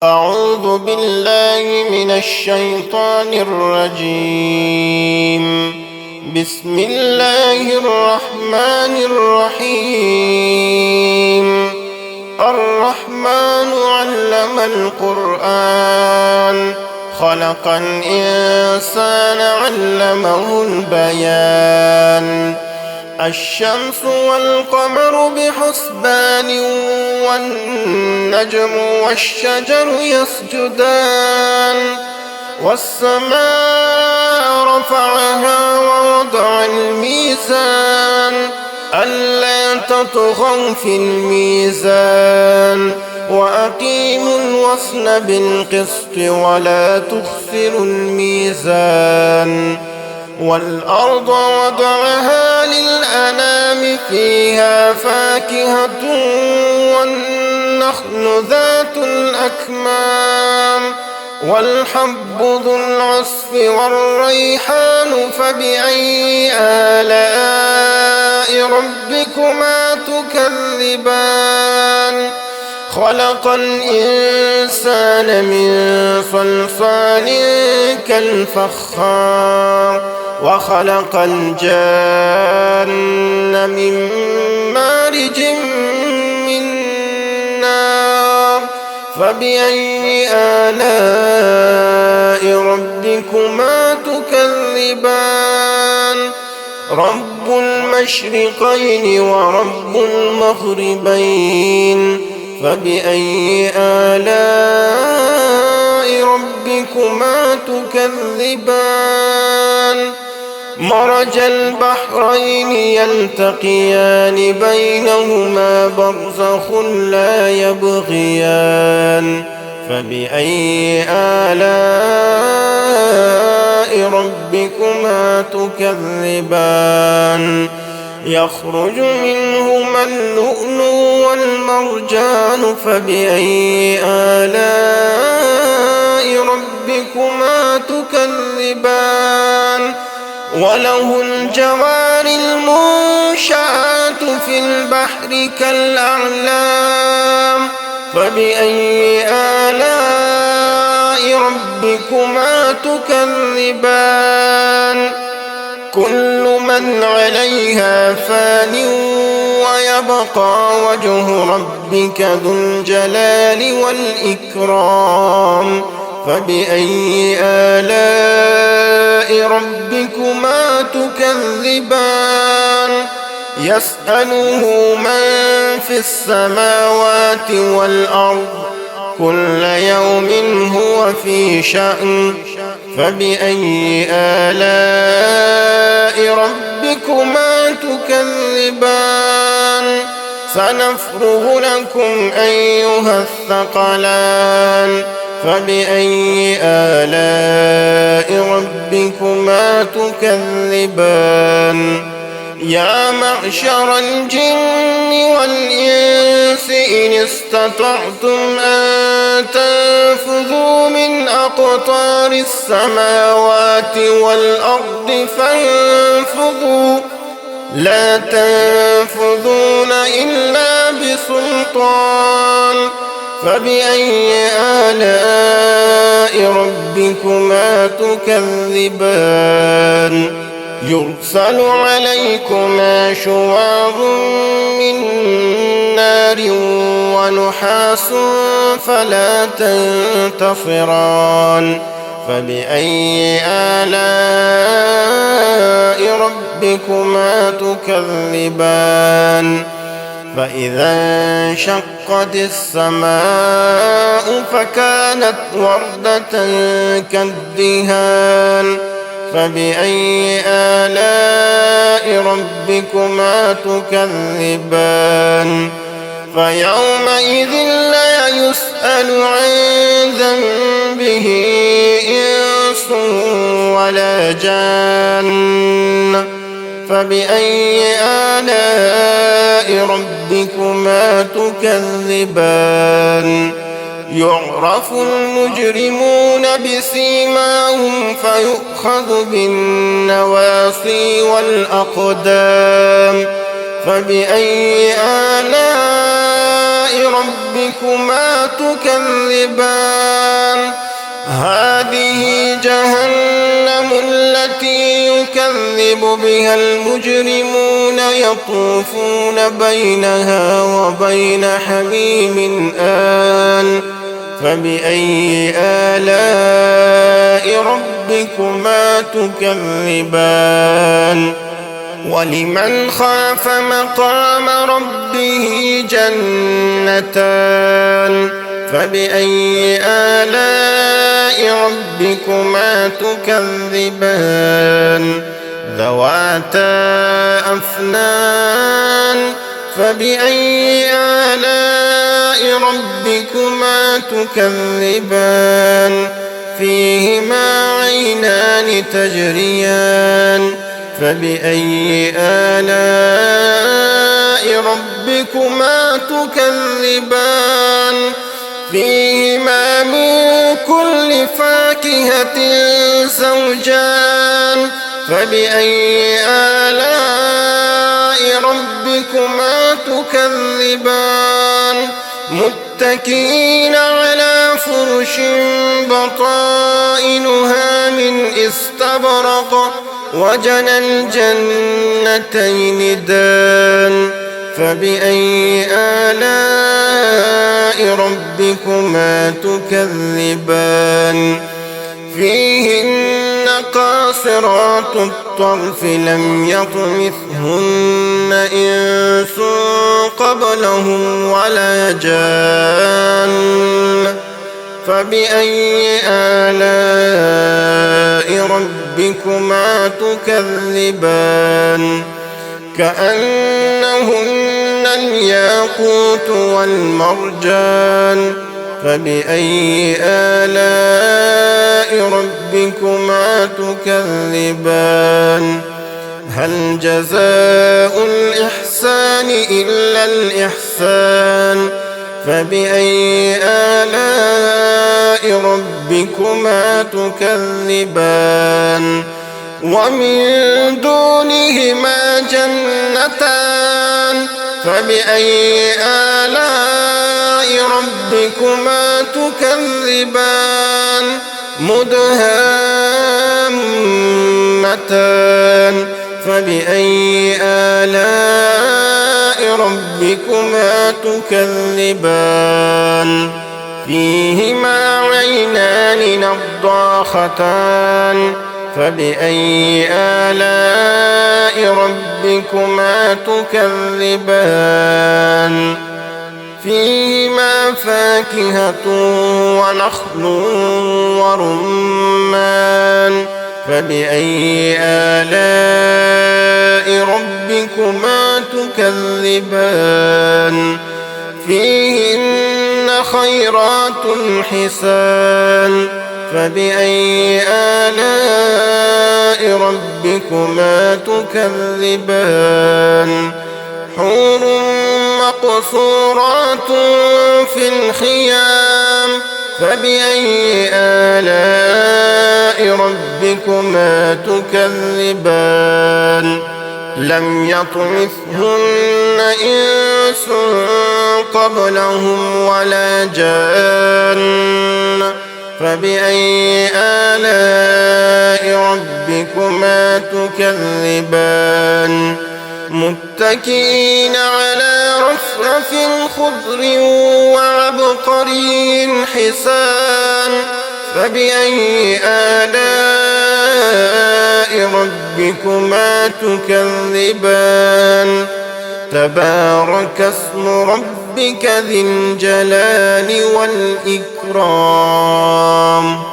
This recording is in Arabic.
أعوذ بالله من الشيطان الرجيم. بسم الله الرحمن الرحيم. الرحمن علم القرآن خلق الإنسان علمه البيان. الشمس والقمر بحسبان والنجم والشجر يسجدان. والسماء رفعها ووضع الميزان ألا تطغوا في الميزان وأقيموا الوزن بالقسط ولا تخسروا الميزان. والأرض وضعها للأنام فيها فاكهة والنخل ذات الأكمام والحب ذو العصف والريحان فبأي آلاء ربكما تكذبان. خلق الإنسان من صلصال كالفخار وخلق الجان من مارج من نار فبأي آلاء ربكما تكذبان. رب المشرقين ورب المغربين فبأي آلاء ربكما تكذبان. مرج البحرين يلتقيان بينهما برزخ لا يبغيان فبأي آلاء ربكما تكذبان. يخرج منهما اللؤلؤ والمرجان فبأي آلاء ربكما تكذبان. وله الجوار المنشآت في البحر كالأعلام فبأي آلاء ربكما تكذبان. كل من عليها فان ويبقى وجه ربك ذو الجلال والإكرام فبأي آلاء ربكما تكذبان. يسأله من في السماوات والأرض كل يوم هو في شأن فبأي آلاء ربكما تكذبان. سنفرغ لكم أيها الثقلان فبأي آلاء ربكما تكذبان. يا معشر الجن والإنس إن استطعتم أن تنفذوا من أقطار السماوات والأرض فانفذوا لا تنفذون إلا بسلطان فبأي آلاء ربكما تكذبان. يرسل عليكما شواظ من نار ونحاس فلا تنتصران فبأي آلاء ربكما تكذبان. فإذا انشقت السماء فكانت وردة كالدهان فبأي آلاء ربكما تكذبان. فيومئذ لا يسأل عن ذنبه إنس ولا جان فبأي آلاء ربكما تكذبان. يعرف المجرمون بسيماهم فيؤخذ بالنواصي والأقدام فبأي آلاء ربكما ربكما تكذبان هذه جهنم التي يكذب بها المجرمون يطوفون بينها وبين حميم آن فبأي آلاء ربكما تكذبان ولمن خاف مقام ربه جنتان فبأي آلاء ربكما تكذبان ذواتا أفنان فبأي آلاء ربكما تكذبان فيهما عينان تجريان فبأي آلاء ربكما تكذبان فيهما من كل فاكهة زوجان فبأي آلاء ربكما تكذبان متكئين على فرش بطائنها من استبرق وجنى الجنتين دان فبأي آلاء ربكما تكذبان فيهن قاصرات الطرف لم يطمثهن إنس قبلهم ولا جان فبأي آلاء ربكما تكذبان كأنهن الياقوت والمرجان فبأي آلاء ربكما تكذبان هل جزاء الإحسان إلا الإحسان فبأي آلاء ربكما تكذبان ومن دونهما جنتان فبأي آلاء ربكما تكذبان مدهامتان فبأي آلاء ربكما تكذبان فيهما عينان نضاختان فبأي آلاء ربكما تكذبان فيهما فاكهة ونخل ورمان فبأي آلاء ربكما تكذبان فيهن خيرات حسان فبأي آلاء ربكما تكذبان حور مقصورات في الخيام فبأي آلاء ربكما تكذبان لم يطمثهن إنس قبلهم ولا جان فبأي آلاء ربكما تكذبان متكئين على رفرف خضر وعبقري حسان فبأي آلاء ربكما تكذبان تبارك اسم ربك ذي الجلال والإكرام